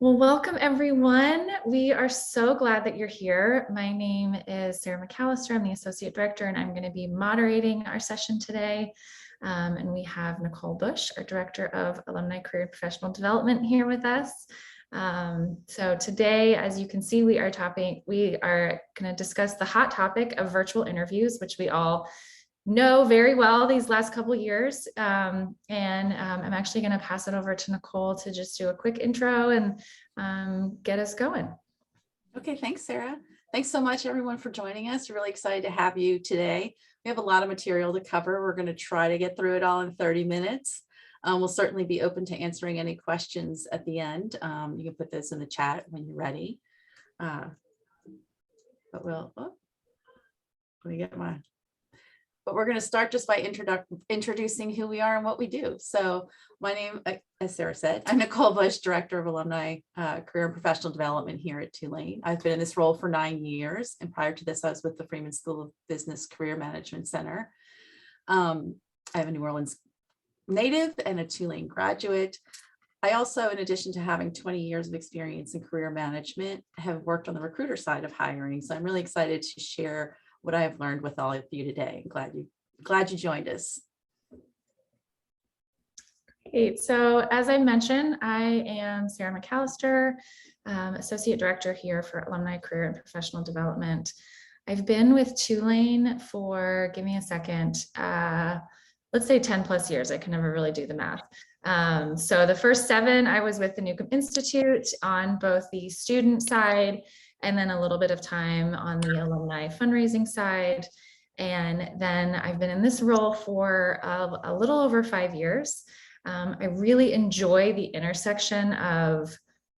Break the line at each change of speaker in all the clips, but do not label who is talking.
Well, welcome everyone. We are so glad that you're here. My name is Sarah McAllister. I'm the Associate Director, and I'm going to be moderating our session today. And we have Nicole Bush, our Director of Alumni Career and Professional Development, here with us. So today, as you can see, we are going to discuss the hot topic of virtual interviews, which we all know very well these last couple of years. I'm actually going to pass it over to Nicole to just do a quick intro and get us going.
Okay, thanks, Sarah. Thanks so much, everyone, for joining us. We're really excited to have you today. We have a lot of material to cover. We're going to try to get through it all in 30 minutes. We'll certainly be open to answering any questions at the end. You can put this in the chat when you're ready. But we're going to start just by introducing who we are and what we do. So my name, as Sarah said, I'm Nicole Bush, Director of Alumni Career and Professional Development here at Tulane. I've been in this role for 9 years. And prior to this, I was with the Freeman School of Business Career Management Center. I have a New Orleans native and a Tulane graduate. I also, in addition to having 20 years of experience in career management, have worked on the recruiter side of hiring. So I'm really excited to share what I have learned with all of you today. I'm glad you joined us.
Great. So as I mentioned, I am Sarah McAllister, Associate Director here for Alumni Career and Professional Development. I've been with Tulane for, give me a second, let's say 10 plus years. I can never really do the math. So the first 7, I was with the Newcomb Institute on both the student side and then a little bit of time on the alumni fundraising side. And then I've been in this role for a little over 5 years. I really enjoy the intersection of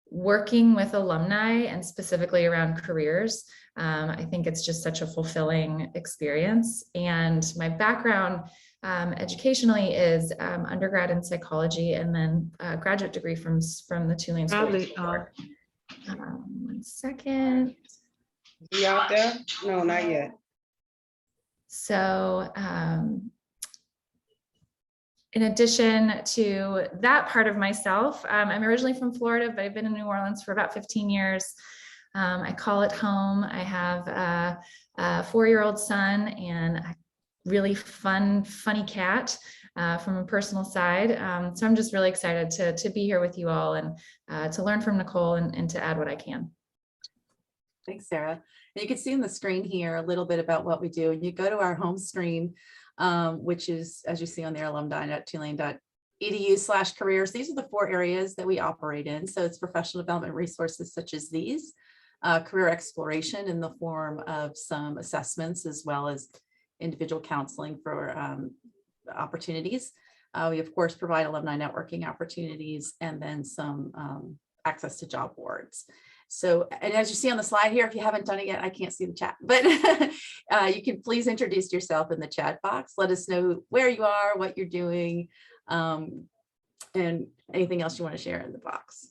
working with alumni and specifically around careers. I think it's just such a fulfilling experience. And my background educationally is undergrad in psychology and then a graduate degree from the Tulane School. One second.
You out there? No, not yet.
So in addition to that part of myself, I'm originally from Florida, but I've been in New Orleans for about 15 years. I call it home. I have a 4-year-old son and a really funny cat from a personal side. So I'm just really excited to be here with you all and to learn from Nicole and to add what I can.
Thanks, Sarah. And you can see on the screen here a little bit about what we do. And you go to our home screen, which is, as you see on there, alumni.tulane.edu/careers. These are the 4 areas that we operate in. So it's professional development resources such as these, career exploration in the form of some assessments, as well as individual counseling for opportunities. We, of course, provide alumni networking opportunities and then some access to job boards. So, and as you see on the slide here, if you haven't done it yet, I can't see the chat, but you can please introduce yourself in the chat box. Let us know where you are, what you're doing, and anything else you want to share in the box.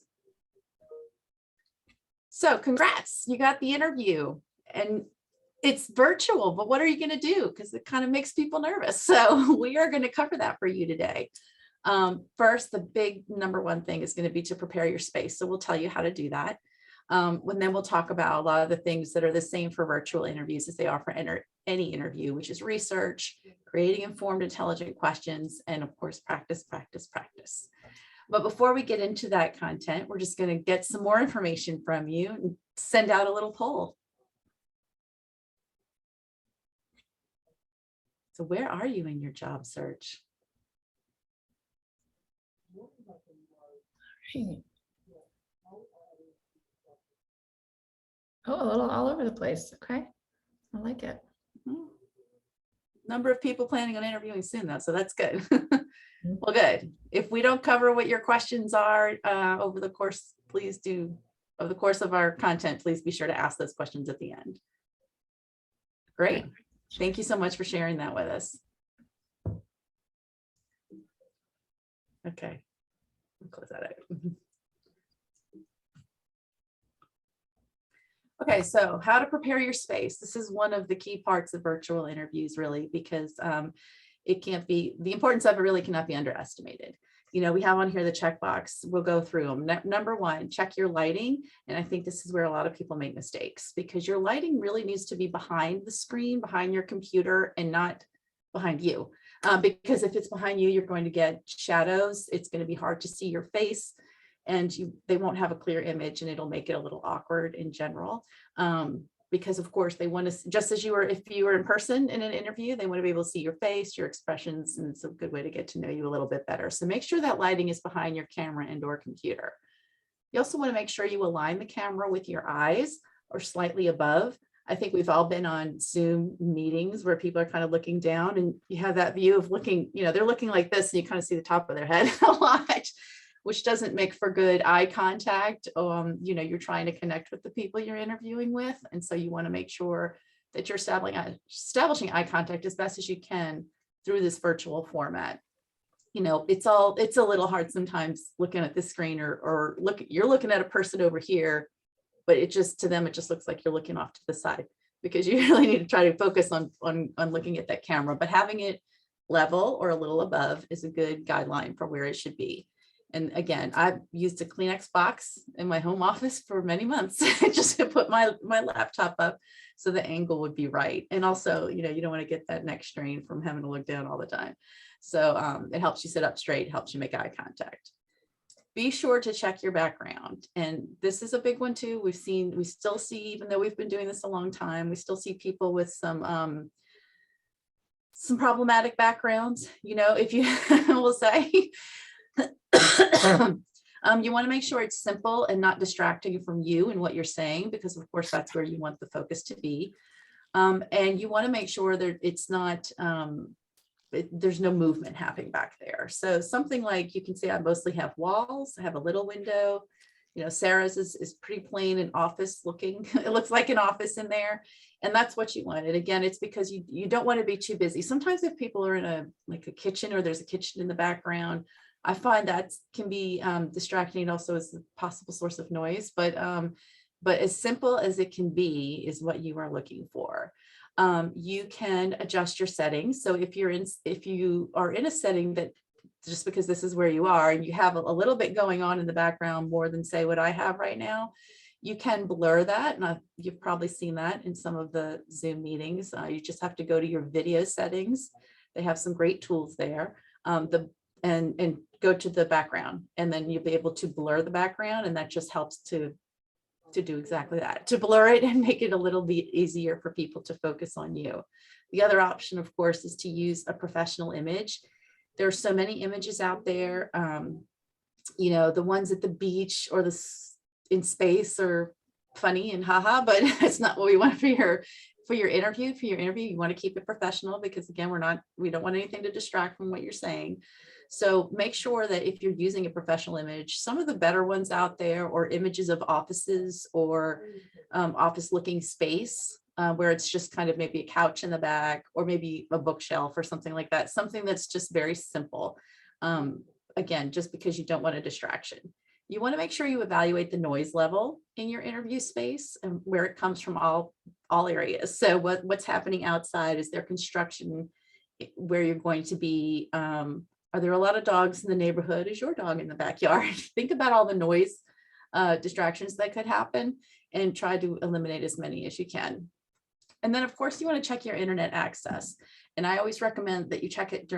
So congrats, you got the interview and it's virtual, but what are you going to do? Because it kind of makes people nervous. So we are going to cover that for you today. First, the big #1 thing is going to be to prepare your space. So we'll tell you how to do that. And then we'll talk about a lot of the things that are the same for virtual interviews as they are for any interview, which is research, creating informed, intelligent questions, and of course, practice, practice, practice. But before we get into that content, we're just going to get some more information from you and send out a little poll. So where are you in your job search?
Oh, a little all over the place. Okay. I like it.
Number of people planning on interviewing soon, though, so that's good. Well, good. If we don't cover what your questions are over the course, over the course of our content, please be sure to ask those questions at the end. Great. Thank you so much for sharing that with us. Okay. I'll close that out. Okay, so how to prepare your space. This is one of the key parts of virtual interviews, really, because the importance of it really cannot be underestimated. We have on here the checkbox. We'll go through them. Number one, check your lighting. And I think this is where a lot of people make mistakes, because your lighting really needs to be behind the screen, behind your computer, and not behind you. Because if it's behind you, you're going to get shadows. It's going to be hard to see your face, and they won't have a clear image, and it'll make it a little awkward in general. Because of course they want to, just as if you were in person in an interview, they want to be able to see your face, your expressions, and it's a good way to get to know you a little bit better. So make sure that lighting is behind your camera and or computer. You also want to make sure you align the camera with your eyes or slightly above. I think we've all been on Zoom meetings where people are kind of looking down, and you have that view of looking, they're looking like this, and you kind of see the top of their head a lot, which doesn't make for good eye contact. You're trying to connect with the people you're interviewing with. And so you want to make sure that you're establishing eye contact as best as you can through this virtual format. It's a little hard sometimes looking at the screen or you're looking at a person over here, but to them, it just looks like you're looking off to the side, because you really need to try to focus on looking at that camera. But having it level or a little above is a good guideline for where it should be. And again, I've used a Kleenex box in my home office for many months just to put my laptop up so the angle would be right. And also, you don't want to get that neck strain from having to look down all the time. So it helps you sit up straight, helps you make eye contact. Be sure to check your background. And this is a big one too. We still see, even though we've been doing this a long time, we still see people with some problematic backgrounds, if you will say. You want to make sure it's simple and not distracting from you and what you're saying, because of course that's where you want the focus to be. And you want to make sure that it's not, there's no movement happening back there. So something like, you can see I mostly have walls, I have a little window. Sarah's is pretty plain and office looking. It looks like an office in there. And that's what you want. And again, it's because you don't want to be too busy. Sometimes if people are in a kitchen, or there's a kitchen in the background, I find that can be distracting, and also as a possible source of noise, but as simple as it can be is what you are looking for. You can adjust your settings. So if you are in a setting that, just because this is where you are and you have a little bit going on in the background, more than say what I have right now, you can blur that. And you've probably seen that in some of the Zoom meetings. You just have to go to your video settings. They have some great tools there. And go to the background, and then you'll be able to blur the background, and that just helps to do exactly that, to blur it and make it a little bit easier for people to focus on you. The other option, of course, is to use a professional image. There are so many images out there. The ones at the beach or in space are funny and haha, but it's not what we want for your interview. You want to keep it professional, because again, we don't want anything to distract from what you're saying. So make sure that if you're using a professional image, some of the better ones out there, or images of offices or office looking space, where it's just kind of maybe a couch in the back, or maybe a bookshelf or something like that, something that's just very simple. Again, just because you don't want a distraction. You want to make sure you evaluate the noise level in your interview space and where it comes from all areas. So what's happening outside? Is there construction where you're going to be? Are there a lot of dogs in the neighborhood? Is your dog in the backyard? Think about all the noise distractions that could happen, and try to eliminate as many as you can. And then of course you want to check your internet access. And I always recommend that you check it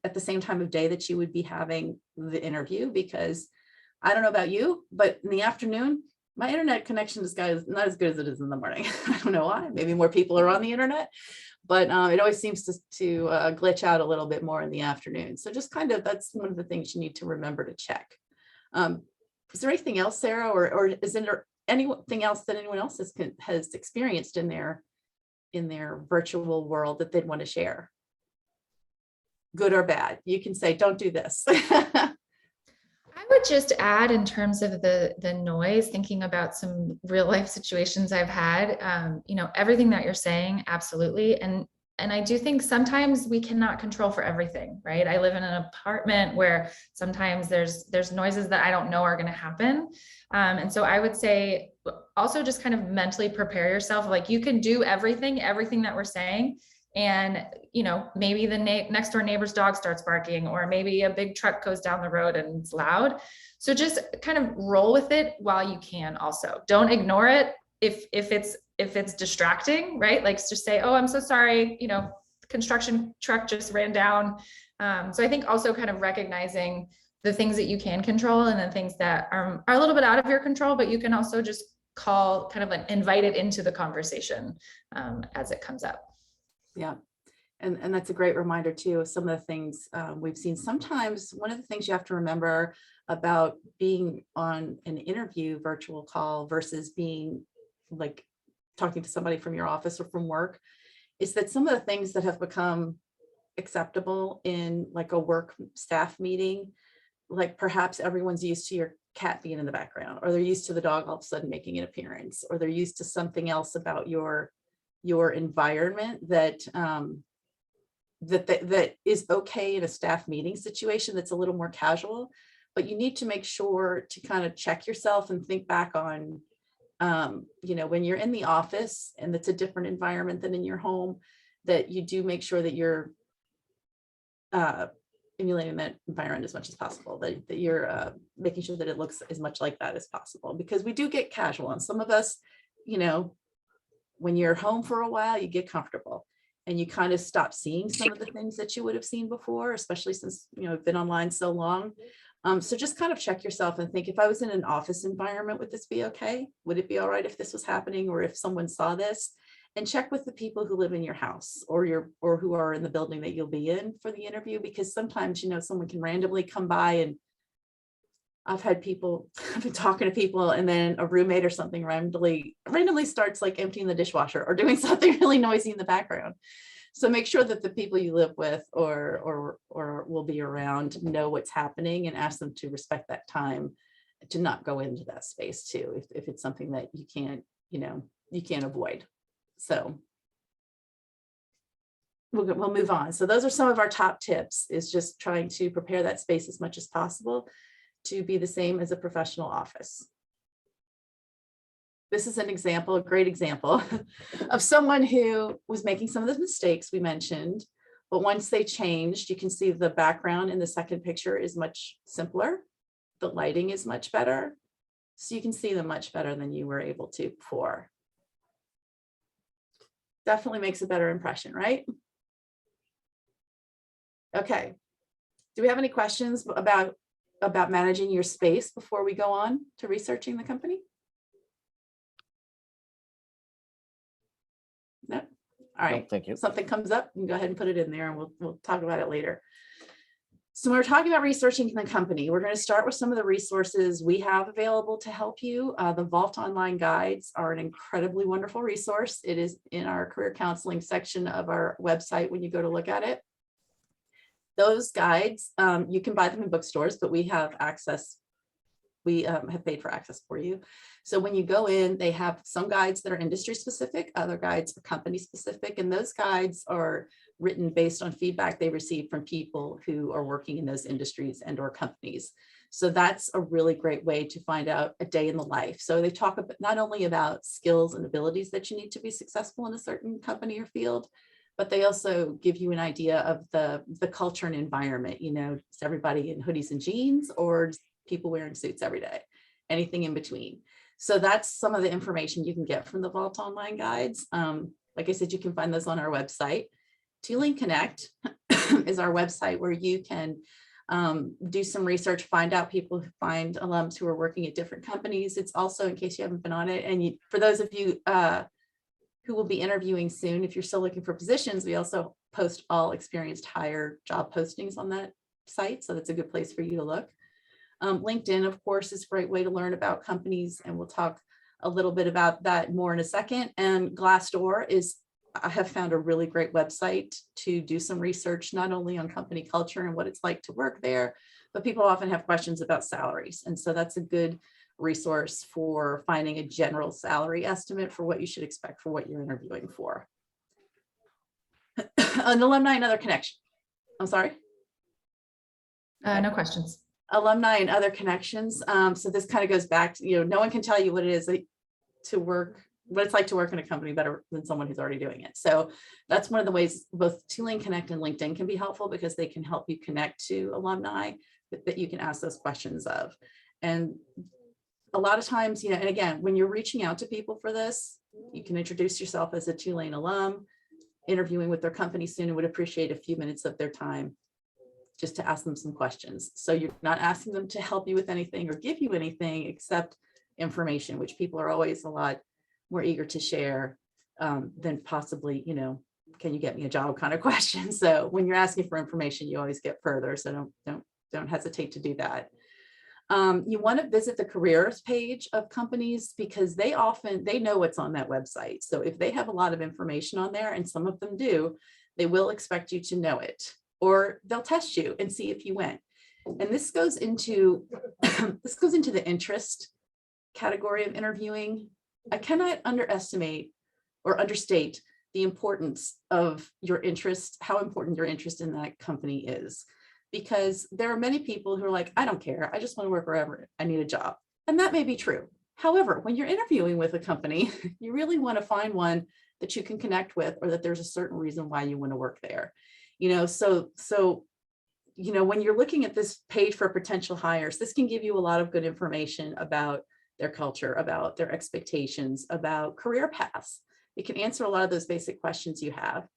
at the same time of day that you would be having the interview, because I don't know about you, but in the afternoon, my internet connection is not as good as it is in the morning. I don't know why. Maybe more people are on the internet, but it always seems to glitch out a little bit more in the afternoon. So just that's one of the things you need to remember to check. Is there anything else, Sarah, or is there anything else that anyone else has experienced in their virtual world that they'd want to share? Good or bad? You can say, don't do this.
I would just add, in terms of the noise, thinking about some real life situations I've had, everything that you're saying, absolutely. And I do think sometimes we cannot control for everything, right? I live in an apartment where sometimes there's noises that I don't know are going to happen. And so I would say also just kind of mentally prepare yourself. Like, you can do everything that we're saying. And, maybe the next door neighbor's dog starts barking, or maybe a big truck goes down the road and it's loud. So just kind of roll with it while you can. Also, don't ignore it if it's distracting, right? Like just say, oh, I'm so sorry, construction truck just ran down. So I think also kind of recognizing the things that you can control and the things that are a little bit out of your control, but you can also just call, kind of like invite it into the conversation as it comes up.
Yeah. And that's a great reminder too of some of the things we've seen. Sometimes one of the things you have to remember about being on an interview virtual call versus being like talking to somebody from your office or from work is that some of the things that have become acceptable in like a work staff meeting, like perhaps everyone's used to your cat being in the background, or they're used to the dog all of a sudden making an appearance, or they're used to something else about your environment that that is okay in a staff meeting situation that's a little more casual. But you need to make sure to kind of check yourself and think back on when you're in the office and it's a different environment than in your home, that you do make sure that you're emulating that environment as much as possible, that you're making sure that it looks as much like that as possible, because we do get casual. And some of us, when you're home for a while, you get comfortable and you kind of stop seeing some of the things that you would have seen before, especially since, I've been online so long. So just kind of check yourself and think, if I was in an office environment, would this be okay? Would it be all right if this was happening, or if someone saw this? And check with the people who live in your house or who are in the building that you'll be in for the interview, because sometimes, someone can randomly come by. And I've had people, I've been talking to people, and then a roommate or something randomly starts like emptying the dishwasher or doing something really noisy in the background. So make sure that the people you live with or will be around know what's happening, and ask them to respect that time to not go into that space too, if it's something that you can't avoid. So we'll move on. So those are some of our top tips, is just trying to prepare that space as much as possible to be the same as a professional office. This is an example, a great example of someone who was making some of the mistakes we mentioned, but once they changed, you can see the background in the second picture is much simpler. The lighting is much better. So you can see them much better than you were able to before. Definitely makes a better impression, right? Okay. Do we have any questions about managing your space before we go on to researching the company? No? All right.
No, thank you.
Something comes up, you can go ahead and put it in there, and we'll talk about it later. So when we're talking about researching the company, we're going to start with some of the resources we have available to help you. The Vault Online guides are an incredibly wonderful resource. It is in our career counseling section of our website when you go to look at it. Those guides, you can buy them in bookstores, but we have access. We have paid for access for you. So when you go in, they have some guides that are industry specific, other guides are company specific, and those guides are written based on feedback they receive from people who are working in those industries and or companies. So that's a really great way to find out a day in the life. So they talk about not only about skills and abilities that you need to be successful in a certain company or field, but they also give you an idea of the culture and environment. Is everybody in hoodies and jeans, or people wearing suits every day, anything in between? So that's some of the information you can get from the Vault Online guides. Like I said, you can find those on our website. Tulane Connect is our website where you can do some research, find out people, find alums who are working at different companies. It's also, in case you haven't been on it, and for those of you who will be interviewing soon, if you're still looking for positions, we also post all experienced hire job postings on that site. So that's a good place for you to look. LinkedIn, of course, is a great way to learn about companies, and we'll talk a little bit about that more in a second. And Glassdoor I have found a really great website to do some research, not only on company culture and what it's like to work there, but people often have questions about salaries. And so that's a good resource for finding a general salary estimate for what you should expect for what you're interviewing for. An alumni and other connection. I'm sorry.
No questions.
Alumni and other connections. So this kind of goes back to, no one can tell you what it is to work what it's like to work in a company better than someone who's already doing it. So that's one of the ways both Tulane Connect and LinkedIn can be helpful, because they can help you connect to alumni that you can ask those questions of. And a lot of times, and again, when you're reaching out to people for this, you can introduce yourself as a Tulane alum, interviewing with their company soon, and would appreciate a few minutes of their time just to ask them some questions. So you're not asking them to help you with anything or give you anything except information, which people are always a lot more eager to share than possibly, can you get me a job kind of question. So when you're asking for information, you always get further. So don't hesitate to do that. You want to visit the careers page of companies, because they know what's on that website. So if they have a lot of information on there, and some of them do, they will expect you to know it, or they'll test you and see if you went. And this goes into the interest category of interviewing. I cannot underestimate or understate the importance of your interest, how important your interest in that company is. Because there are many people who are like, I don't care, I just want to work wherever I need a job. And that may be true. However, when you're interviewing with a company, you really want to find one that you can connect with, or that there's a certain reason why you want to work there. So when you're looking at this page for potential hires, this can give you a lot of good information about their culture, about their expectations, about career paths. It can answer a lot of those basic questions you have.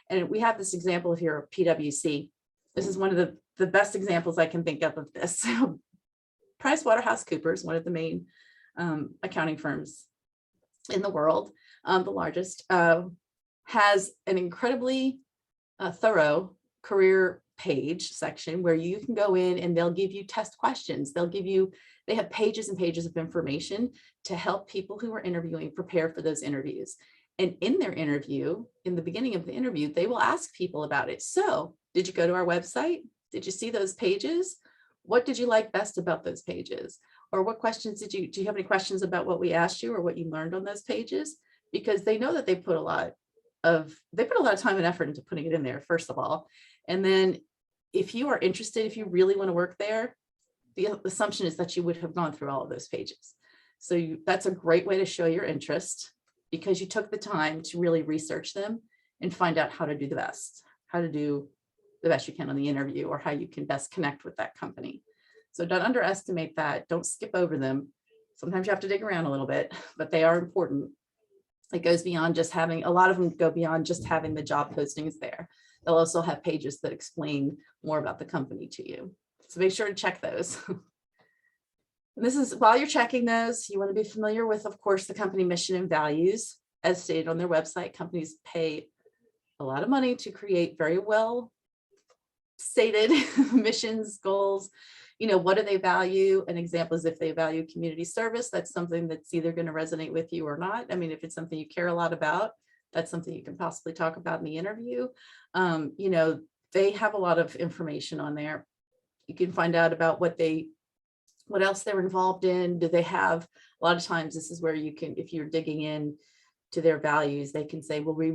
And we have this example here of PwC. This is one of the best examples I can think of this. PricewaterhouseCoopers, one of the main accounting firms in the world, the largest, has an incredibly thorough career page section where you can go in and they'll give you test questions. They have pages and pages of information to help people who are interviewing prepare for those interviews. And in their interview, in the beginning of the interview, they will ask people about it. So, did you go to our website? Did you see those pages? What did you like best about those pages? Or what questions do you have any questions about what we asked you or what you learned on those pages? Because they know that they put a lot of time and effort into putting it in there, first of all. And then if you are interested, if you really want to work there, the assumption is that you would have gone through all of those pages. So that's a great way to show your interest, because you took the time to really research them and find out how to do the best you can on the interview, or how you can best connect with that company. So don't underestimate that. Don't skip over them. Sometimes you have to dig around a little bit, but they are important. It goes beyond just a lot of them go beyond just having the job postings there. They'll also have pages that explain more about the company to you. So make sure to check those. And this is, while you're checking those, you want to be familiar with, of course, the company mission and values. As stated on their website, companies pay a lot of money to create very well stated missions, goals. What do they value? An example is if they value community service, that's something that's either going to resonate with you or not. I mean, if it's something you care a lot about, that's something you can possibly talk about in the interview. They have a lot of information on there. You can find out about what else they're involved in. Do they have, a lot of times this is where you can, if you're digging in to their values, they can say, well, we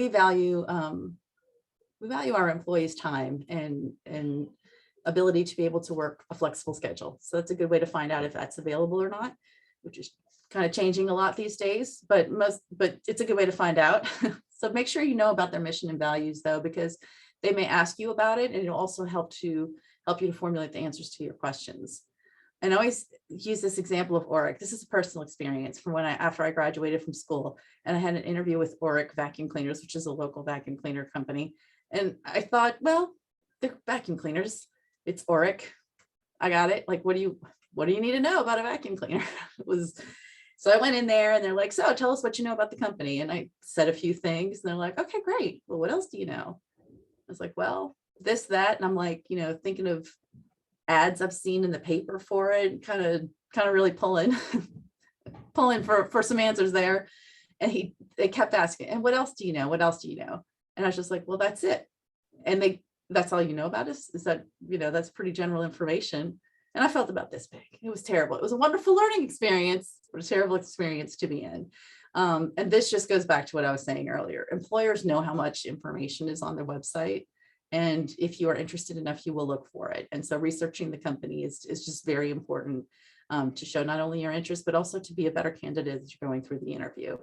value our employees' time and ability to be able to work a flexible schedule. So that's a good way to find out if that's available or not, which is kind of changing a lot these days, but it's a good way to find out. So make sure you know about their mission and values, though, because they may ask you about it, and it'll also help you to formulate the answers to your questions. And I always use this example of Oric. This is a personal experience from after I graduated from school, and I had an interview with Oric Vacuum Cleaners, which is a local vacuum cleaner company. And I thought, well, they're vacuum cleaners. It's Oric. I got it. Like, what do you need to know about a vacuum cleaner? So I went in there and they're like, so tell us what you know about the company. And I said a few things and they're like, okay, great. Well, what else do you know? I was like, well, this, that. And I'm like, thinking of ads I've seen in the paper for it, kind of really pulling for some answers there. And they kept asking, and what else do you know? What else do you know? And I was just like, well, that's it. And that's all you know about us? Is that, that's pretty general information. And I felt about this big. It was terrible. It was a wonderful learning experience, but a terrible experience to be in. And this just goes back to what I was saying earlier. Employers know how much information is on their website. And if you are interested enough, you will look for it. And so researching the company is just very important to show not only your interest, but also to be a better candidate as you're going through the interview.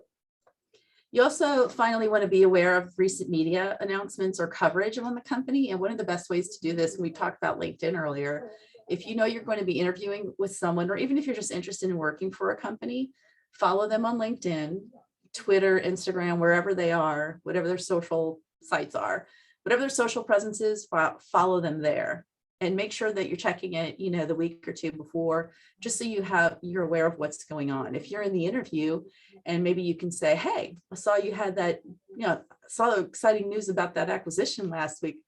You also finally want to be aware of recent media announcements or coverage on the company. And one of the best ways to do this, and we talked about LinkedIn earlier, if you know you're going to be interviewing with someone, or even if you're just interested in working for a company, follow them on LinkedIn, Twitter, Instagram, wherever they are, whatever their social sites are, whatever their social presence is, follow them there. And make sure that you're checking it, you know, the week or two before, just so you're aware of what's going on. If you're in the interview and maybe you can say, hey, I saw you had that, you know, saw the exciting news about that acquisition last week.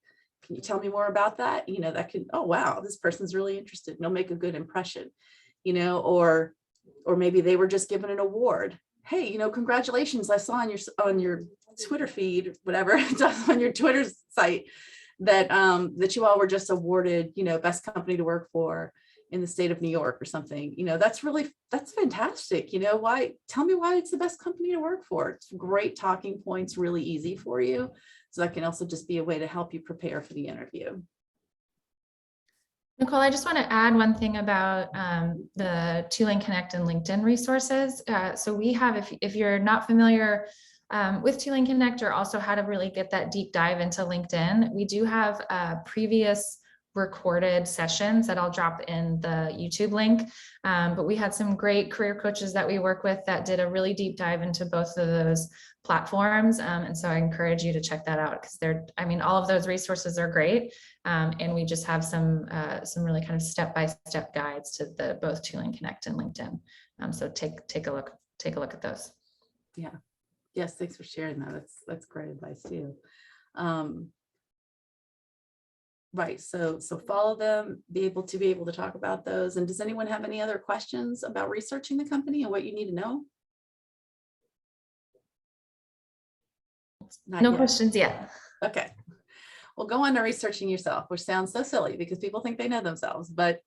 Can you tell me more about that? You know, that can, oh, wow, this person's really interested. And they'll make a good impression, you know, or maybe they were just given an award. Hey, you know, congratulations. I saw on your Twitter feed, whatever, on your Twitter site, that you all were just awarded, you know, best company to work for in the state of New York or something. You know, that's fantastic. You know, tell me why it's the best company to work for. It's great talking points, really easy for you. So that can also just be a way to help you prepare for the interview.
Nicole, I just want to add one thing about the Tulane Connect and LinkedIn resources. So we have, if you're not familiar with Tulane Connect, or also how to really get that deep dive into LinkedIn, we do have previous recorded sessions that I'll drop in the YouTube link. But we had some great career coaches that we work with that did a really deep dive into both of those platforms. And so I encourage you to check that out, because all of those resources are great. And we just have some really kind of step-by-step guides to both Tulane Connect and LinkedIn. So take a look at those.
Yeah. Yes, thanks for sharing that. That's great advice too. Right. So follow them, be able to talk about those. And does anyone have any other questions about researching the company and what you need to know? Not
No
yet.
questions yet.
Okay. Well, go on to researching yourself, which sounds so silly because people think they know themselves, but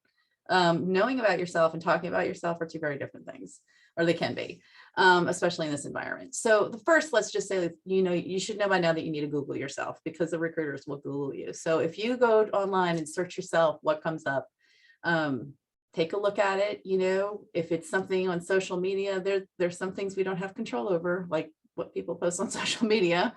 knowing about yourself and talking about yourself are two very different things, or they can be, especially in this environment. So the first, let's just say, you know, you should know by now that you need to Google yourself, because the recruiters will Google you. So if you go online and search yourself, what comes up, take a look at it. You know, if it's something on social media, there's some things we don't have control over, like what people post on social media,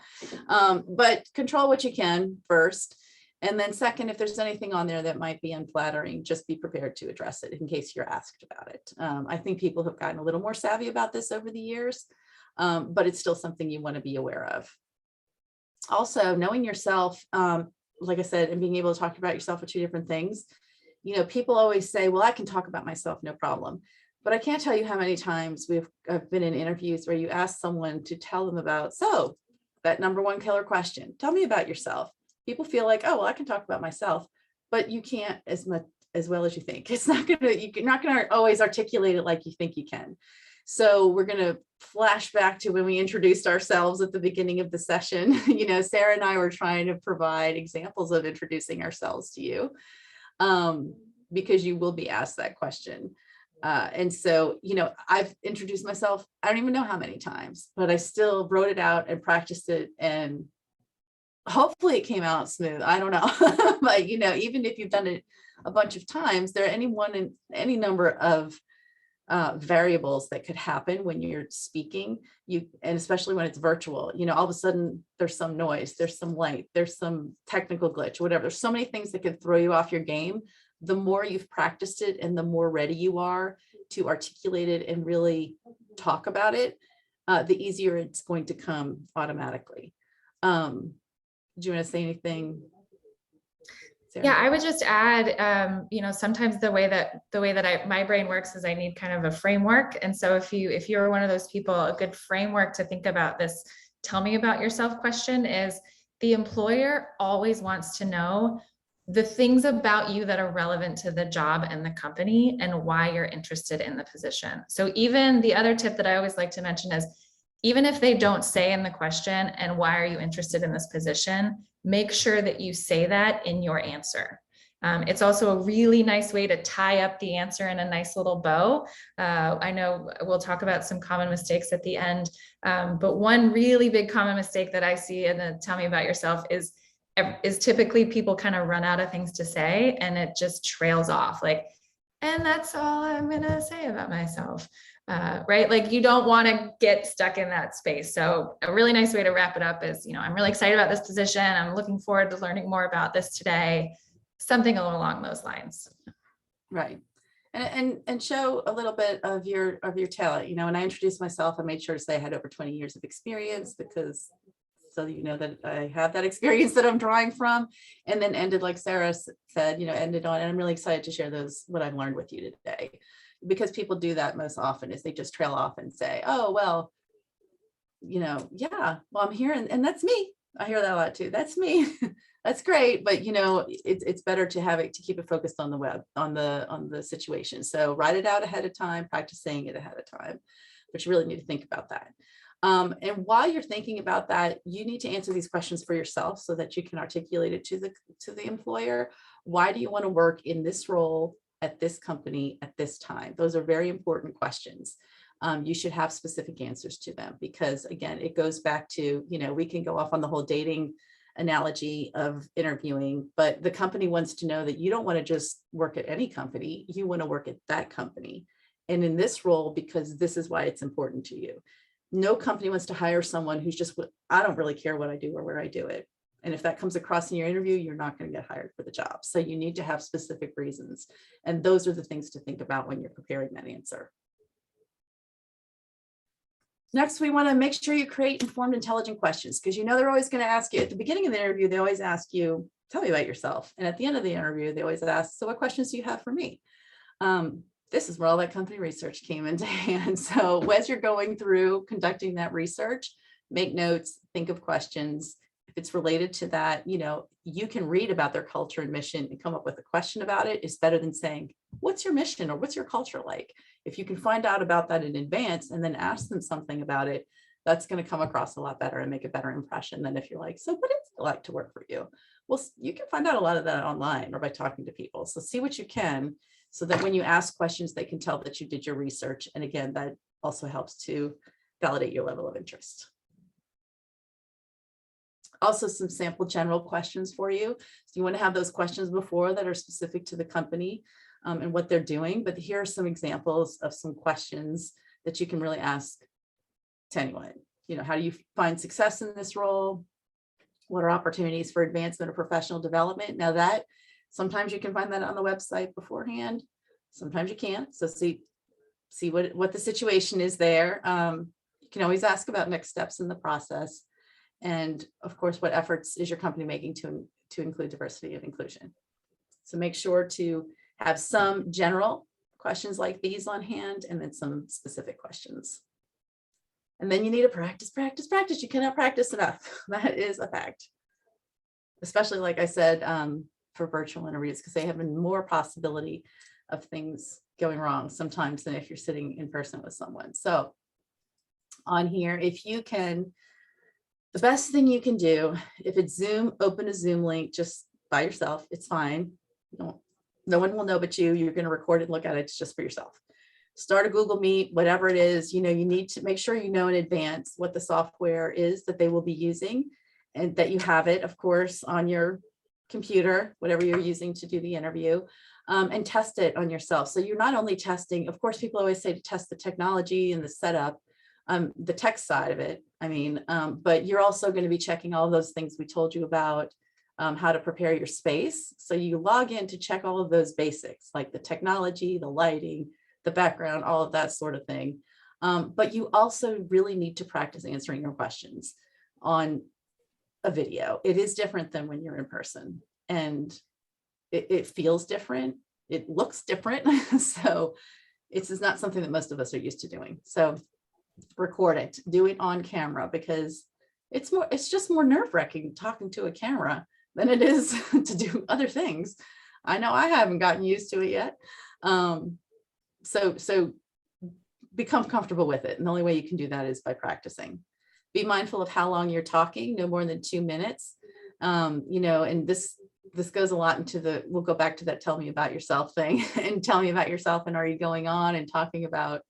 but control what you can first. And then second, if there's anything on there that might be unflattering, just be prepared to address it in case you're asked about it. I think people have gotten a little more savvy about this over the years, but it's still something you want to be aware of. Also, knowing yourself, like I said, and being able to talk about yourself are two different things. You know, people always say, well, I can talk about myself, no problem. But I can't tell you how many times I've been in interviews where you ask someone to tell them about, so that number one killer question, tell me about yourself. People feel like, oh, well, I can talk about myself, but you can't as well as you think. It's not you're not gonna always articulate it like you think you can. So we're gonna flash back to when we introduced ourselves at the beginning of the session. You know, Sarah and I were trying to provide examples of introducing ourselves to you, because you will be asked that question. And so, you know, I've introduced myself, I don't even know how many times, but I still wrote it out and practiced it, and hopefully it came out smooth. I don't know. But, you know, even if you've done it a bunch of times, there are any number of variables that could happen when you're speaking, and especially when it's virtual. You know, all of a sudden there's some noise, there's some light, there's some technical glitch, whatever. There's so many things that could throw you off your game. The more you've practiced it and the more ready you are to articulate it and really talk about it, the easier it's going to come automatically. Do you want to say anything, Sarah?
Yeah, I would just add, you know, sometimes the way that my brain works is I need kind of a framework. And so if you're one of those people, a good framework to think about this, tell me about yourself question is, the employer always wants to know the things about you that are relevant to the job and the company and why you're interested in the position. So even the other tip that I always like to mention is, even if they don't say in the question, and why are you interested in this position, make sure that you say that in your answer. It's also a really nice way to tie up the answer in a nice little bow. I know we'll talk about some common mistakes at the end, but one really big common mistake that I see in the tell me about yourself is typically people kind of run out of things to say and it just trails off. Like, And that's all I'm gonna say about myself, right? Like you don't want to get stuck in that space. So a really nice way to wrap it up is, I'm really excited about this position. I'm looking forward to learning more about this today. Something along those lines.
Right. And show a little bit of your talent. When I introduced myself, I made sure to say I had over 20 years of experience, because so you know that I have that experience that I'm drawing from, and then ended like Sarah said, ended on, and I'm really excited to share what I've learned with you today, because people do that most often is they just trail off and say, oh, well, yeah, well, I'm here and that's me. I hear that a lot too. That's me. That's great. But it's better to keep it focused on the web, on the situation. So write it out ahead of time, practice saying it ahead of time, but you really need to think about that. And while you're thinking about that, you need to answer these questions for yourself so that you can articulate it to the employer. Why do you want to work in this role at this company at this time? Those are very important questions. You should have specific answers to them, because again, it goes back to, we can go off on the whole dating analogy of interviewing, but the company wants to know that you don't want to just work at any company, you want to work at that company. And in this role, because this is why it's important to you. No company wants to hire someone who's just, I don't really care what I do or where I do it. And if that comes across in your interview, you're not going to get hired for the job. So you need to have specific reasons. And those are the things to think about when you're preparing that answer. Next, we want to make sure you create informed, intelligent questions, because they're always going to ask you at the beginning of the interview, they always ask you, tell me about yourself. And at the end of the interview, they always ask, so what questions do you have for me? This is where all that company research came into hand. So as you're going through conducting that research, make notes, think of questions. If it's related to that, you can read about their culture and mission and come up with a question about it. It's better than saying, what's your mission or what's your culture like? If you can find out about that in advance and then ask them something about it, that's going to come across a lot better and make a better impression than if you're like, so what is it like to work for you? Well, you can find out a lot of that online or by talking to people. So see what you can, so that when you ask questions, they can tell that you did your research. And again, that also helps to validate your level of interest. Also, some sample general questions for you. So you want to have those questions before that are specific to the company and what they're doing. But here are some examples of some questions that you can really ask to anyone. How do you find success in this role? What are opportunities for advancement or professional development? Now that sometimes you can find that on the website beforehand. Sometimes you can't. So see what the situation is there. You can always ask about next steps in the process. And of course, what efforts is your company making to include diversity and inclusion? So make sure to have some general questions like these on hand, and then some specific questions. And then you need to practice, practice, practice. You cannot practice enough. That is a fact. Especially, like I said, for virtual interviews, because they have more possibility of things going wrong sometimes than if you're sitting in person with someone. So on here, if you can, the best thing you can do, if it's Zoom, open a Zoom link just by yourself. It's fine. No one will know but you. You're going to record it and look at it. It's just for yourself. Start a Google Meet, whatever it is. You need to make sure you know in advance what the software is that they will be using, and that you have it, of course, on your computer, whatever you're using to do the interview, and test it on yourself. So you're not only testing, of course, people always say to test the technology and the setup, the tech side of it, but you're also going to be checking all of those things we told you about, how to prepare your space. So you log in to check all of those basics, like the technology, the lighting, the background, all of that sort of thing. But you also really need to practice answering your questions on a video. It is different than when you're in person, and it feels different. It looks different. So it's not something that most of us are used to doing. So record it, do it on camera, because it's just more nerve-wracking talking to a camera than it is to do other things. I know I haven't gotten used to it yet. So become comfortable with it. And the only way you can do that is by practicing. Be mindful of how long you're talking, no more than 2 minutes. And this goes a lot into we'll go back to that tell me about yourself thing, and tell me about yourself, and are you going on and talking about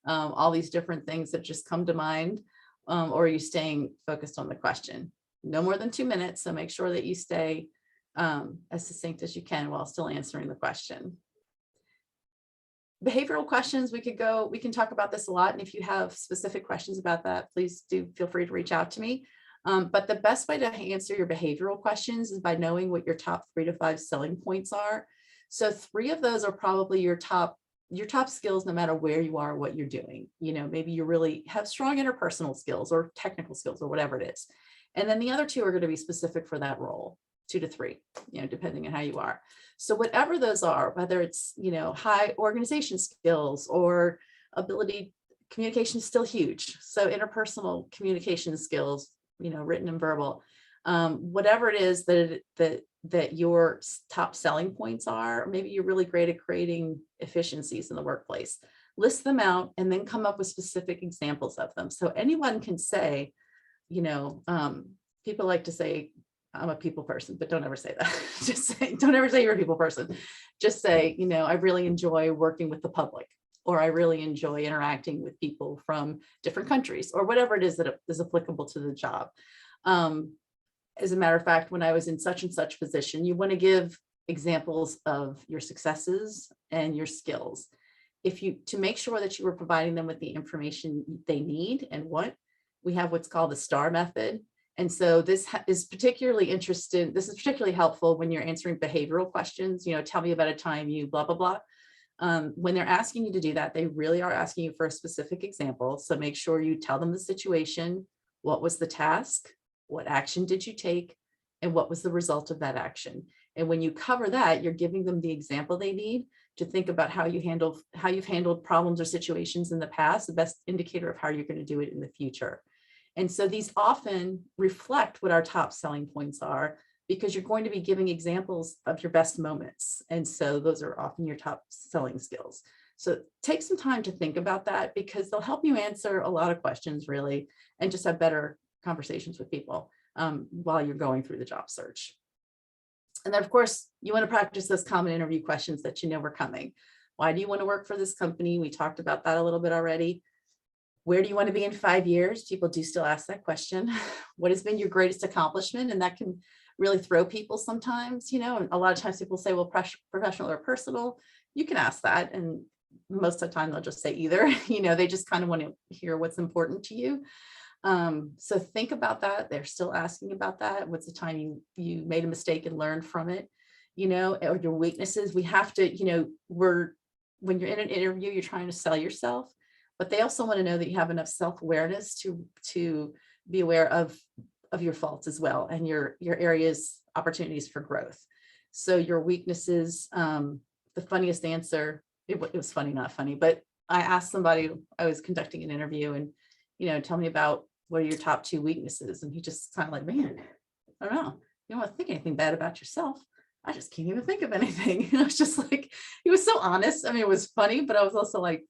all these different things that just come to mind, or are you staying focused on the question? No more than 2 minutes. So make sure that you stay as succinct as you can while still answering the question. Behavioral questions, we can talk about this a lot. And if you have specific questions about that, please do feel free to reach out to me. But the best way to answer your behavioral questions is by knowing what your top 3 to 5 selling points are. So 3 of those are probably your top skills, no matter where you are, what you're doing. Maybe you really have strong interpersonal skills or technical skills or whatever it is. And then the other 2 are going to be specific for that role, 2 to 3, depending on how you are. So whatever those are, whether it's, high organization skills or ability, communication is still huge. So interpersonal communication skills, written and verbal, whatever it is that your top selling points are, maybe you're really great at creating efficiencies in the workplace, list them out and then come up with specific examples of them. So anyone can say, people like to say, I'm a people person, but don't ever say that. Don't ever say you're a people person. Just say, I really enjoy working with the public, or I really enjoy interacting with people from different countries, or whatever it is that is applicable to the job. As a matter of fact, when I was in such and such position, you want to give examples of your successes and your skills. To make sure that you were providing them with the information they need and want, we have what's called the STAR method. And so this is particularly helpful when you're answering behavioral questions. Tell me about a time you blah, blah, blah. When they're asking you to do that, they really are asking you for a specific example. So make sure you tell them the situation. What was the task? What action did you take? And what was the result of that action? And when you cover that, you're giving them the example they need to think about how you've handled problems or situations in the past, the best indicator of how you're going to do it in the future. And so these often reflect what our top selling points are, because you're going to be giving examples of your best moments. And so those are often your top selling skills. So take some time to think about that, because they'll help you answer a lot of questions really, and just have better conversations with people while you're going through the job search. And then of course, you want to practice those common interview questions that are coming. Why do you want to work for this company? We talked about that a little bit already. Where do you want to be in 5 years? People do still ask that question. What has been your greatest accomplishment? And that can really throw people sometimes, and a lot of times people say, well, professional or personal. You can ask that. And most of the time they'll just say either, they just kind of want to hear what's important to you. So think about that. They're still asking about that. What's the time you made a mistake and learned from it, or your weaknesses. We have to, when you're in an interview, you're trying to sell yourself. But they also want to know that you have enough self-awareness to be aware of your faults as well, and your areas, opportunities for growth. So your weaknesses, the funniest answer, it was funny, not funny, but I asked somebody, I was conducting an interview, and, tell me about what are your top 2 weaknesses? And he just kind of like, man, I don't know. You don't want to think anything bad about yourself. I just can't even think of anything. And I was just like, he was so honest. I mean, it was funny, but I was also like,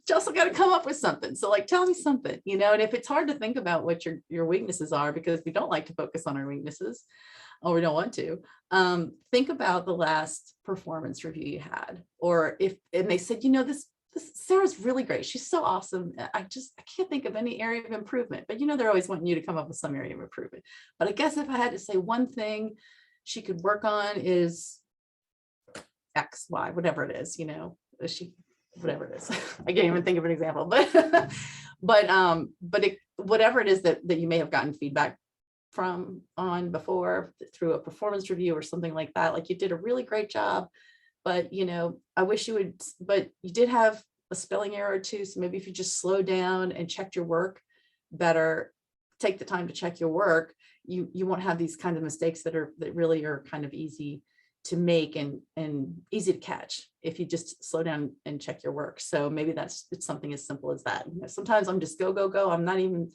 you also got to come up with something. So like, tell me something, and if it's hard to think about what your weaknesses are, because we don't like to focus on our weaknesses, or we don't want to, think about the last performance review you had, or and they said, this Sarah's really great. She's so awesome. I can't think of any area of improvement, but they're always wanting you to come up with some area of improvement. But I guess if I had to say one thing she could work on is X, Y, whatever it is, whatever it is. I can't even think of an example, but whatever it is that you may have gotten feedback on before through a performance review or something like that, like you did a really great job, but I wish you would, but you did have a spelling error or 2. So maybe if you just slow down and checked your work better, take the time to check your work, you won't have these kind of mistakes that really are kind of easy to make and easy to catch if you just slow down and check your work. So maybe it's something as simple as that. Sometimes I'm just go. I'm not even,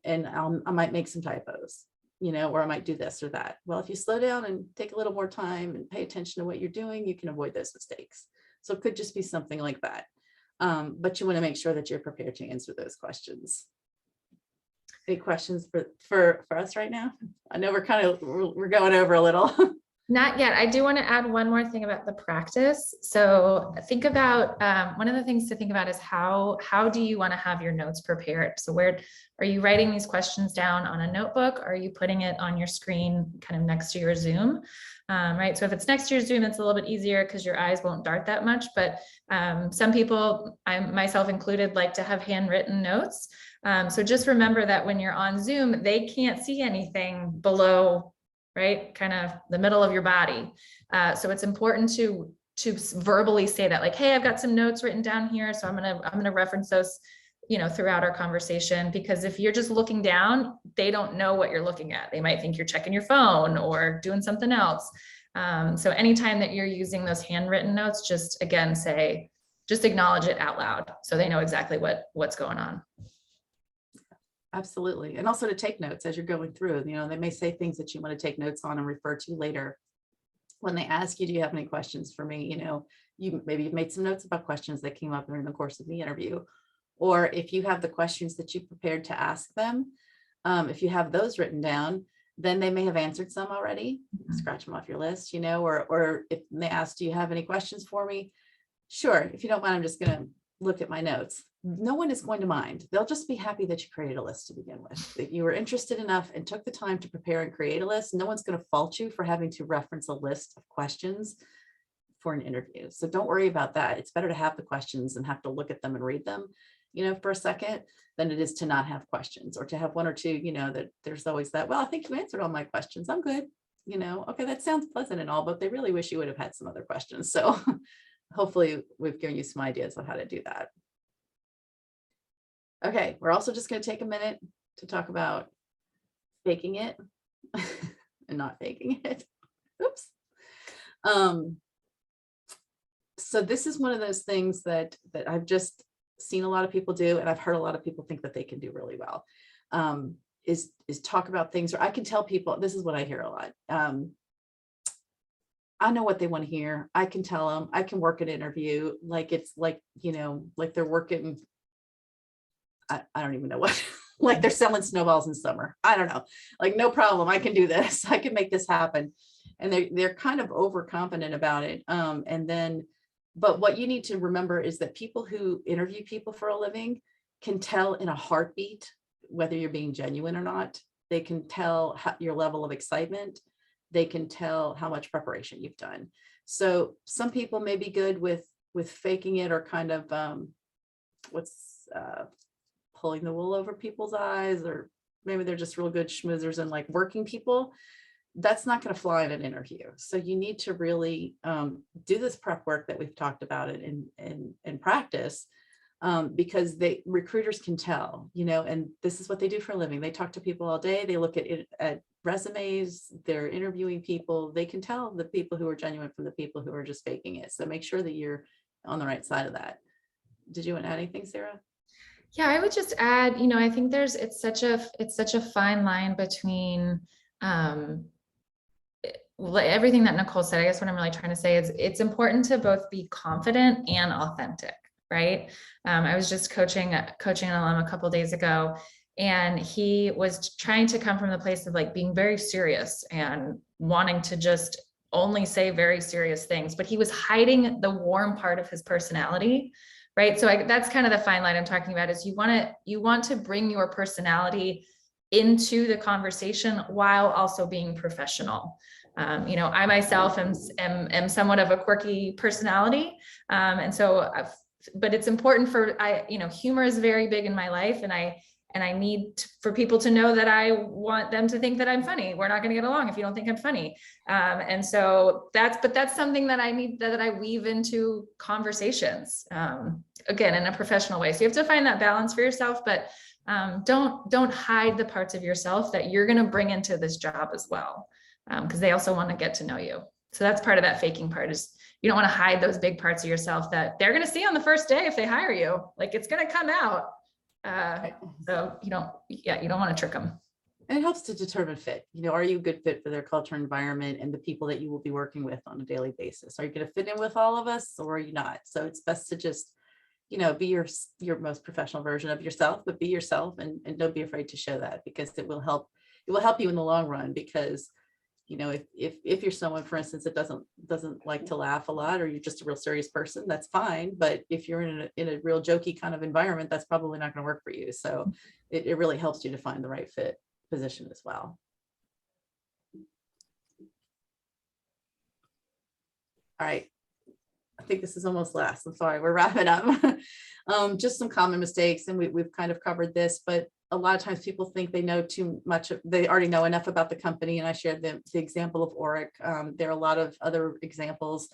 and I might make some typos, or I might do this or that. Well, if you slow down and take a little more time and pay attention to what you're doing, you can avoid those mistakes. So it could just be something like that. But you want to make sure that you're prepared to answer those questions. Any questions for us right now? I know we're going over a little.
Not yet. I do want to add one more thing about the practice. So think about one of the things to think about is how do you want to have your notes prepared? So where are you writing these questions down on a notebook? Or are you putting it on your screen kind of next to your Zoom? Right. So if it's next to your Zoom, it's a little bit easier because your eyes won't dart that much. But some people, I myself included, like to have handwritten notes. So just remember that when you're on Zoom, they can't see anything below, right, kind of the middle of your body. So it's important to verbally say that, like, hey, I've got some notes written down here, so I'm gonna reference those, you know, throughout our conversation, because if you're just looking down, they don't know what you're looking at. They might think you're checking your phone or doing something else. So anytime that you're using those handwritten notes, just again say, just acknowledge it out loud so they know exactly what's going on.
Absolutely. And also to take notes as you're going through, you know, they may say things that you want to take notes on and refer to later. When they ask you, do you have any questions for me? You know, maybe you've made some notes about questions that came up during the course of the interview. Or if you have the questions that you prepared to ask them, if you have those written down, then they may have answered some already. Scratch them off your list, you know, or if they ask, do you have any questions for me? Sure. If you don't mind, I'm just going to look at my notes. No one is going to mind. They'll just be happy that you created a list to begin with, that you were interested enough and took the time to prepare and create a list. No one's going to fault you for having to reference a list of questions for an interview. So don't worry about that. It's better to have the questions and have to look at them and read them, you know, for a second, than it is to not have questions, or to have one or two, you know, that there's always that, well, I think you answered all my questions. I'm good. You know, okay, that sounds pleasant and all, but they really wish you would have had some other questions. So hopefully we've given you some ideas on how to do that. Okay, we're also just going to take a minute to talk about faking it and not faking it. Oops. So this is one of those things that I've just seen a lot of people do, and I've heard a lot of people think that they can do really well, is talk about things, or I can tell people, this is what I hear a lot. I know what they want to hear. I can tell them, I can work an interview like it's like, you know, like they're working, I don't even know what, like they're selling snowballs in summer. I don't know, like, no problem. I can do this. I can make this happen. And they're kind of overconfident about it. But what you need to remember is that people who interview people for a living can tell in a heartbeat whether you're being genuine or not. They can tell your level of excitement. They can tell how much preparation you've done. So some people may be good with faking it, or kind of pulling the wool over people's eyes, or maybe they're just real good schmoozers and like working people. That's not going to fly in an interview. So you need to really do this prep work that we've talked about it in practice, because recruiters can tell, you know, and this is what they do for a living. They talk to people all day. They look at resumes. They're interviewing people. They can tell the people who are genuine from the people who are just faking it. So make sure that you're on the right side of that. Did you want to add anything, Sarah?
Yeah, I would just add, you know, I think it's such a fine line between everything that Nicole said. I guess what I'm really trying to say is it's important to both be confident and authentic, right? I was just coaching an alum a couple of days ago, and he was trying to come from the place of like being very serious and wanting to just only say very serious things, but he was hiding the warm part of his personality. Right. So that's kind of the fine line I'm talking about, is you want to bring your personality into the conversation while also being professional. You know, I myself am somewhat of a quirky personality. And so, but it's important you know, humor is very big in my life, and I need for people to know that I want them to think that I'm funny. We're not going to get along if you don't think I'm funny. And so that's something that I need, that I weave into conversations, again, in a professional way. So you have to find that balance for yourself, but don't hide the parts of yourself that you're going to bring into this job as well, because they also want to get to know you. So that's part of that faking part, is you don't want to hide those big parts of yourself that they're going to see on the first day if they hire you. Like, it's going to come out. So you don't want to trick them.
And it helps to determine fit. You know, are you a good fit for their culture and environment and the people that you will be working with on a daily basis? Are you going to fit in with all of us, or are you not? So it's best to just, you know, be your most professional version of yourself, but be yourself, and don't be afraid to show that, because it will help you in the long run. Because, You know, if you're someone, for instance, that doesn't like to laugh a lot, or you're just a real serious person, that's fine. But if you're in a real jokey kind of environment, that's probably not going to work for you. So it really helps you to find the right fit position as well. All right. I think this is almost last. I'm sorry, we're wrapping up. Just some common mistakes, and we've kind of covered this, but a lot of times people think they know too much. They already know enough about the company. And I shared the example of Oric. There are a lot of other examples.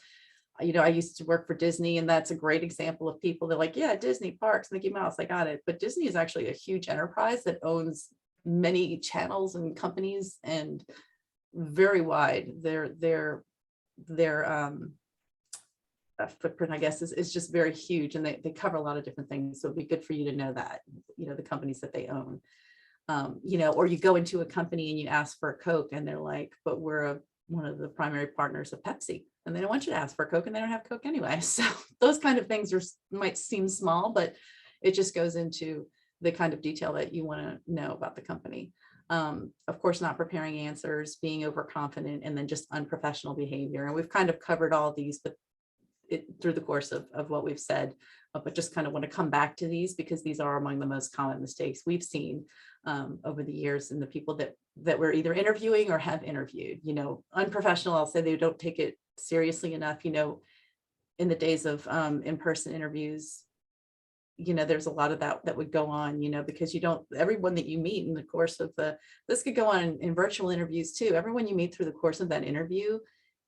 You know, I used to work for Disney, and that's a great example of people. They're like, yeah, Disney parks, Mickey Mouse, I got it. But Disney is actually a huge enterprise that owns many channels and companies, and very wide. Their footprint, I guess, is just very huge, and they cover a lot of different things. So it'd be good for you to know that, you know, the companies that they own. You know, or you go into a company and you ask for a Coke, and they're like, but we're one of the primary partners of Pepsi, and they don't want you to ask for a Coke, and they don't have Coke anyway. So those kind of things might seem small, but it just goes into the kind of detail that you want to know about the company. Of course, not preparing answers, being overconfident, and then just unprofessional behavior. And we've kind of covered all these, but through the course of what we've said, but just kind of want to come back to these because these are among the most common mistakes we've seen over the years, and the people that we're either interviewing or have interviewed. You know, unprofessional, I'll say they don't take it seriously enough. You know, in the days of in-person interviews, you know, there's a lot of that would go on, you know, because you don't, everyone that you meet in the course of this could go on in virtual interviews too. Everyone you meet through the course of that interview,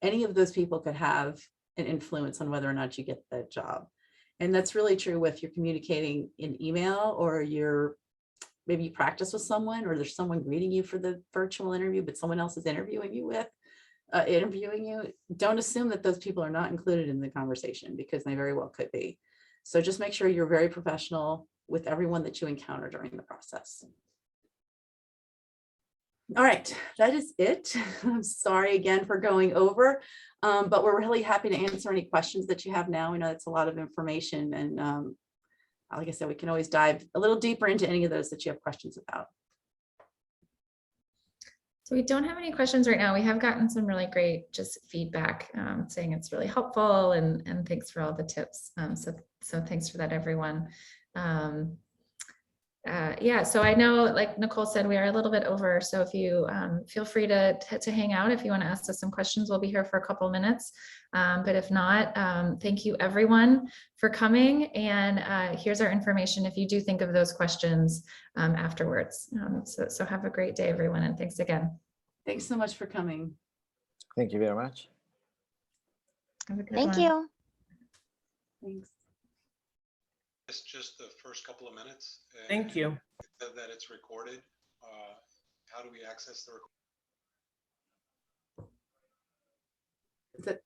any of those people could have an influence on whether or not you get that job. And that's really true if you're communicating in email, or maybe you practice with someone, or there's someone greeting you for the virtual interview, but someone else is interviewing you. Don't assume that those people are not included in the conversation, because they very well could be. So just make sure you're very professional with everyone that you encounter during the process. All right, that is it. I'm sorry again for going over, but we're really happy to answer any questions that you have now. We know it's a lot of information, and like I said, we can always dive a little deeper into any of those that you have questions about.
So we don't have any questions right now. We have gotten some really great just feedback saying it's really helpful, and thanks for all the tips. So thanks for that, everyone. Yeah, so I know, like Nicole said, we are a little bit over. So if you feel free to hang out, if you want to ask us some questions, we'll be here for a couple minutes. But if not, thank you everyone for coming. And here's our information if you do think of those questions afterwards. So have a great day, everyone. And thanks again.
Thanks so much for coming.
Thank you very much.
Have a good
Thank
one.
you.
Thanks.
It's just the first couple of minutes.
Thank you.
It said that it's recorded. How do we access the recording?
Is it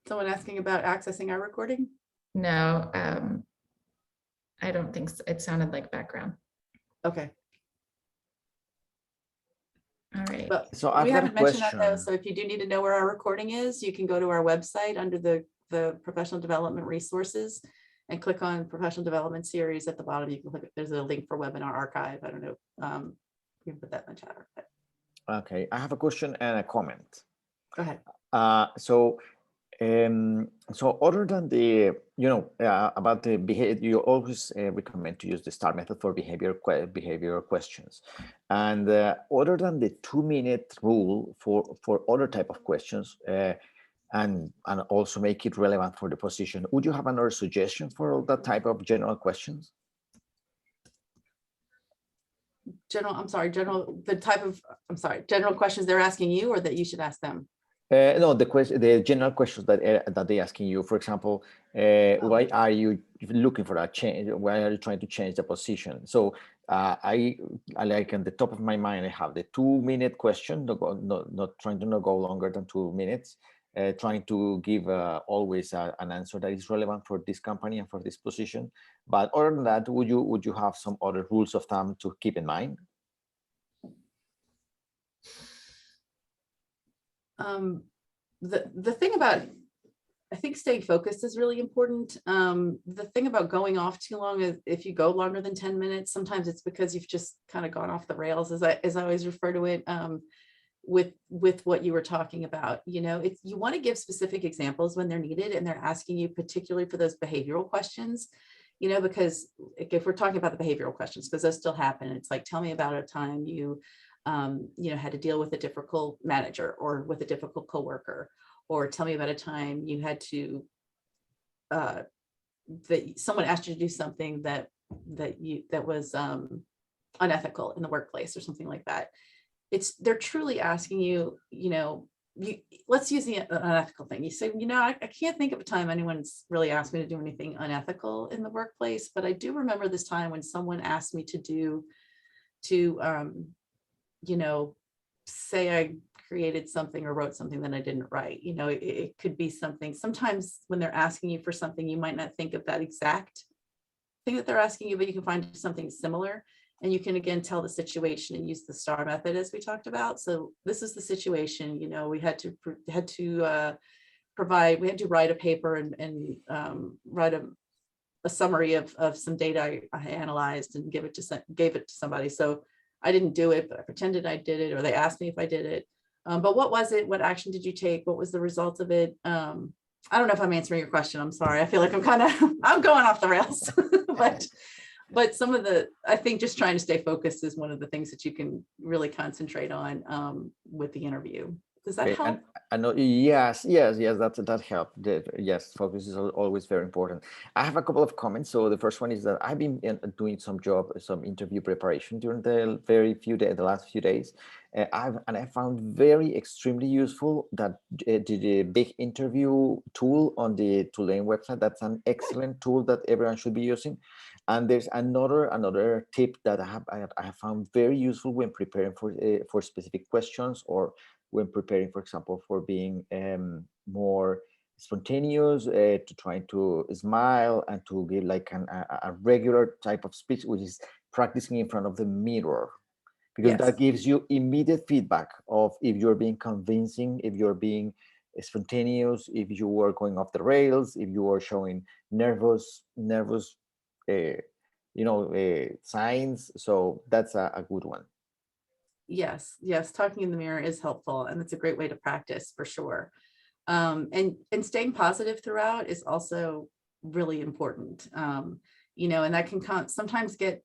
someone asking about accessing our recording?
No, I don't think so. It sounded like background.
Okay.
All right.
But
So I've
we
got a
haven't mentioned that though.
question.
So if you do need to know where our recording is, you can go to our website under the professional development resources and click on professional development series at the bottom. You can click, there's a link for webinar archive. I don't know. You can put that in the chat.
Okay, I have a question and a comment.
Go ahead.
So other than the, about the behavior, you always recommend to use the STAR method for behavioral questions. And other than the 2-minute rule for other type of questions, and also make it relevant for the position, would you have another suggestion for all that type of general questions?
General questions they're asking you, or that you should ask them?
No, the general questions that they're asking you. For example, why are you looking for a change? Why are you trying to change the position? So I like, on the top of my mind, I have the 2-minute question, not trying to not go longer than 2 minutes, trying to give always an answer that is relevant for this company and for this position. But other than that, would you have some other rules of thumb to keep in mind?
The thing about, I think staying focused is really important. The thing about going off too long is, if you go longer than 10 minutes, sometimes it's because you've just kind of gone off the rails, as I always refer to it. with what you were talking about. You know, it's, you want to give specific examples when they're needed and they're asking you particularly for those behavioral questions, you know, because if we're talking about the behavioral questions, because those still happen, it's like, tell me about a time you, you know, had to deal with a difficult manager or with a difficult coworker, or tell me about a time you had to, that someone asked you to do something that was unethical in the workplace or something like that. They're truly asking you, you know, let's use the unethical thing. You say, you know, I can't think of a time anyone's really asked me to do anything unethical in the workplace, but I do remember this time when someone asked me to you know, say I created something or wrote something that I didn't write. You know, it could be something. Sometimes when they're asking you for something, you might not think of that exact thing that they're asking you, but you can find something similar. And you can again tell the situation and use the STAR method as we talked about. So this is the situation. You know, we had to write a paper and write a summary of some data I analyzed and gave it to somebody. So I didn't do it, but I pretended I did it, or they asked me if I did it. But what was it? What action did you take? What was the result of it? I don't know if I'm answering your question. I'm sorry. I feel like I'm going off the rails, but some of I think just trying to stay focused is one of the things that you can really concentrate on with the interview. Does that help?
And I know, yes, that helped. Yes, focus is always very important. I have a couple of comments. So the first one is that I've been doing some interview preparation during the last few days. I found very extremely useful that the big interview tool on the Tulane website. That's an excellent tool that everyone should be using. And there's another tip that I have found very useful when preparing for specific questions, or when preparing, for example, for being more spontaneous, to trying to smile and to give like a regular type of speech, which is practicing in front of the mirror, because
Yes.
that gives you immediate feedback of if you're being convincing, if you're being spontaneous, if you are going off the rails, if you are showing nervous signs. So that's a good one.
Yes, talking in the mirror is helpful, and it's a great way to practice for sure. And staying positive throughout is also really important. You know, and that can sometimes get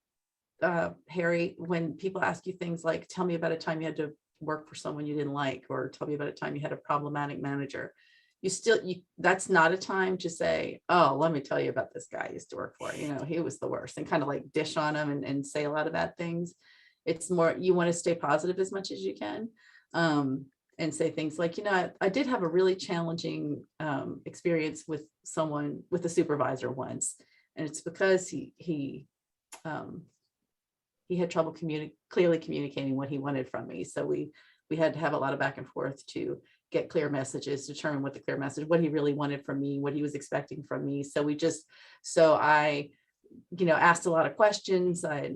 hairy when people ask you things like, tell me about a time you had to work for someone you didn't like, or tell me about a time you had a problematic manager. That's not a time to say, oh, let me tell you about this guy I used to work for, you know, he was the worst, and kind of like dish on him and say a lot of bad things. It's more, you want to stay positive as much as you can, and say things like, you know, I did have a really challenging experience with a supervisor once, and it's because he had trouble clearly communicating what he wanted from me. So we had to have a lot of back and forth to get clear messages, determine what the clear message, what he really wanted from me, what he was expecting from me. So I, you know, asked a lot of questions. I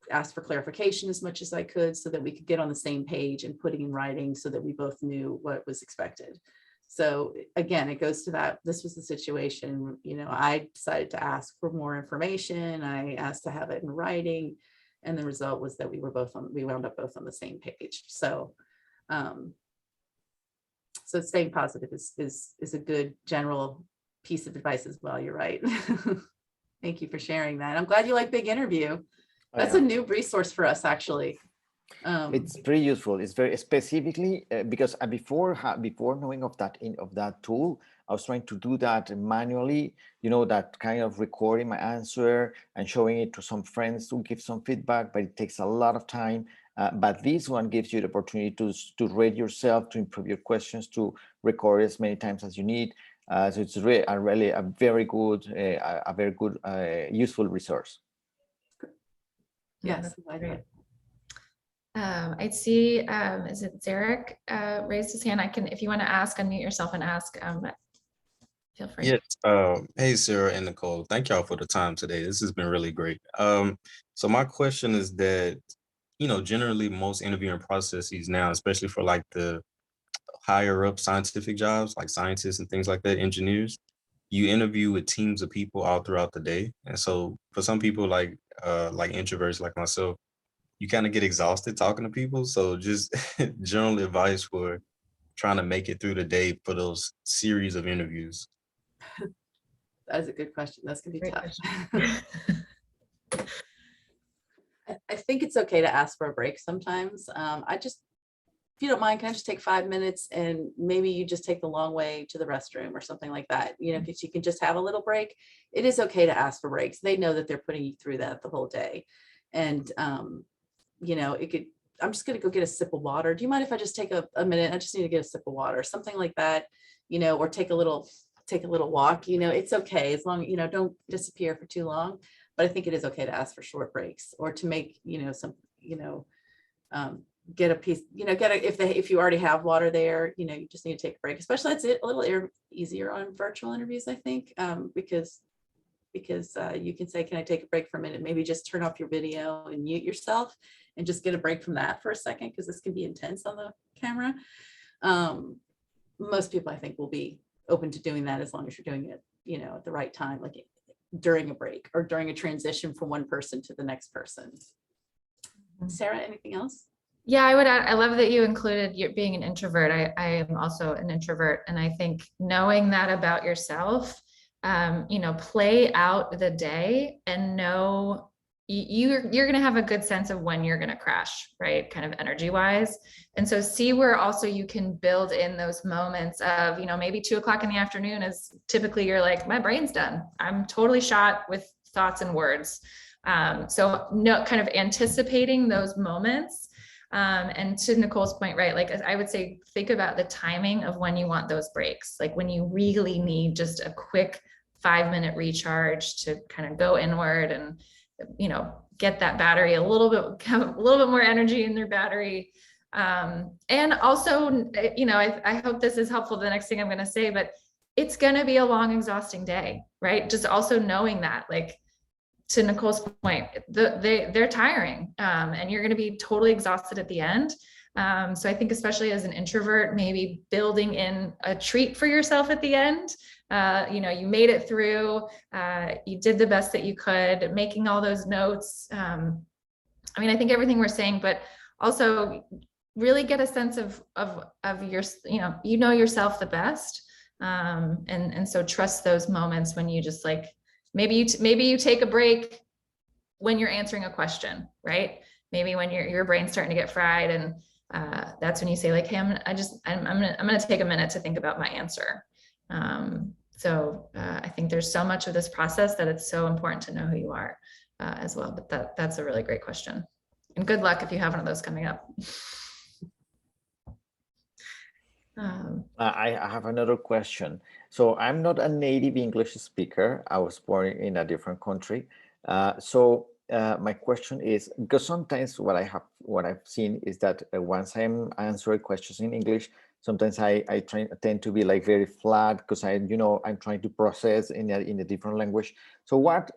asked for clarification as much as I could so that we could get on the same page and putting in writing so that we both knew what was expected. So again, it goes to that, this was the situation, you know, I decided to ask for more information. I asked to have it in writing, and the result was that we wound up both on the same page. So, so staying positive is a good general piece of advice as well. You're right. Thank you for sharing that. I'm glad you like Big Interview. That's a new resource for us, actually.
It's pretty useful. It's very specifically because before knowing of that tool, I was trying to do that manually. You know, that kind of recording my answer and showing it to some friends to give some feedback, but it takes a lot of time. But this one gives you the opportunity to rate yourself, to improve your questions, to record as many times as you need. So it's really a very good, useful resource.
Yes,
that's great. I see, is it Zarek raised his hand? If you want to ask, unmute yourself and ask, feel free.
Yes. Hey, Sarah and Nicole, thank y'all for the time today. This has been really great. So my question is that, you know, generally most interviewing processes now, especially for like the higher up scientific jobs, like scientists and things like that, engineers, you interview with teams of people all throughout the day. And so for some people like introverts like myself, you kind of get exhausted talking to people. So just general advice for trying to make it through the day for those series of interviews.
That is a good question. That's gonna be
Great
tough.
question.
I think it's okay to ask for a break sometimes. If you don't mind, can I just take 5 minutes and maybe you just take the long way to the restroom or something like that, you know, because you can just have a little break. It is okay to ask for breaks. They know that they're putting you through that the whole day. And, you know, I'm just going to go get a sip of water. Do you mind if I just take a minute? I just need to get a sip of water, something like that, you know, or take a little walk, you know, it's okay as long, you know, don't disappear for too long. But I think it is okay to ask for short breaks or to make, you know, some, you know, get a piece, you know, if you already have water there, you know, you just need to take a break, especially it's a little easier on virtual interviews, I think, because you can say, can I take a break for a minute? Maybe just turn off your video and mute yourself and just get a break from that for a second, because this can be intense on the camera. Most people, I think, will be open to doing that as long as you're doing it, you know, at the right time, like during a break or during a transition from one person to the next person. Sarah, anything else?
Yeah, I would add, I love that you included you being an introvert. I am also an introvert. And I think knowing that about yourself, you know, play out the day and know you're going to have a good sense of when you're going to crash, right? Kind of energy wise. And so see where also you can build in those moments of, you know, maybe 2 o'clock in the afternoon is typically you're like, my brain's done. I'm totally shot with thoughts and words. So no, kind of anticipating those moments. And to Nicole's point, right? Like I would say, think about the timing of when you want those breaks, like when you really need just a quick 5-minute recharge to kind of go inward and, you know, get that battery a little bit more energy in their battery. And also, you know, I hope this is helpful. The next thing I'm going to say, but it's going to be a long, exhausting day, right? Just also knowing that, like, to Nicole's point, they're tiring, and you're going to be totally exhausted at the end. So I think especially as an introvert, maybe building in a treat for yourself at the end. You know, you made it through, you did the best that you could, making all those notes. I mean, I think everything we're saying, but also really get a sense of your, you know yourself the best. And so trust those moments when you just like, maybe you take a break when you're answering a question, right? Maybe when your brain's starting to get fried, and that's when you say like, hey, I'm gonna take a minute to think about my answer. So I think there's so much of this process that it's so important to know who you are as well. But that's a really great question. And good luck if you have one of those coming up.
I have another question. So I'm not a native English speaker. I was born in a different country. So my question is, because sometimes what I've seen is that once I'm answering questions in English, sometimes I tend to be like very flat because I'm trying to process in a different language. So what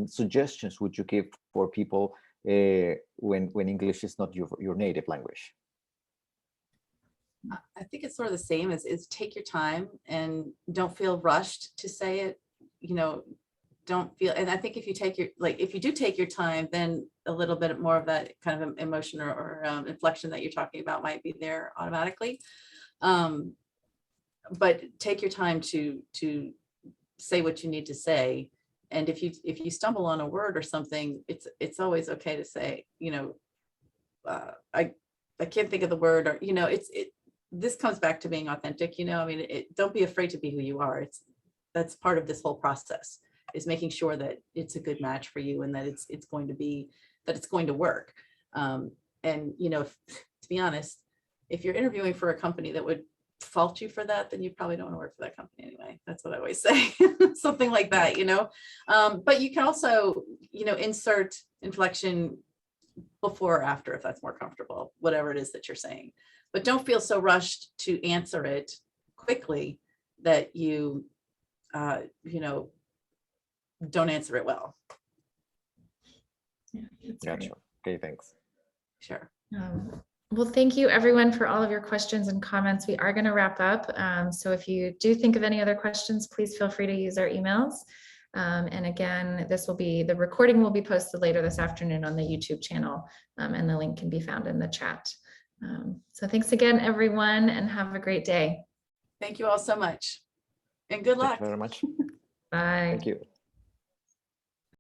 suggestions would you give for people when English is not your native language?
I think it's sort of the same as take your time and don't feel rushed to say it, you know, don't feel, and I think if you do take your time, then a little bit more of that kind of emotion or inflection that you're talking about might be there automatically. But take your time to say what you need to say. And if you stumble on a word or something, it's always okay to say, you know, I can't think of the word, or, you know, this comes back to being authentic, you know, I mean, don't be afraid to be who you are. That's part of this whole process, is making sure that it's a good match for you and that it's going to work. And, you know, to be honest, if you're interviewing for a company that would fault you for that, then you probably don't want to work for that company anyway. That's what I always say, something like that, you know. But you can also, you know, insert inflection before or after if that's more comfortable, whatever it is that you're saying. But don't feel so rushed to answer it quickly that you know, don't answer it well.
Yeah,
Gotcha. Okay, thanks.
Sure.
Well, thank you everyone for all of your questions and comments. We are going to wrap up. So if you do think of any other questions, please feel free to use our emails. And again, the recording will be posted later this afternoon on the YouTube channel, and the link can be found in the chat. So thanks again, everyone, and have a great day.
Thank you all so much. And good
Thank
luck.
you very much.
Bye.
Thank you.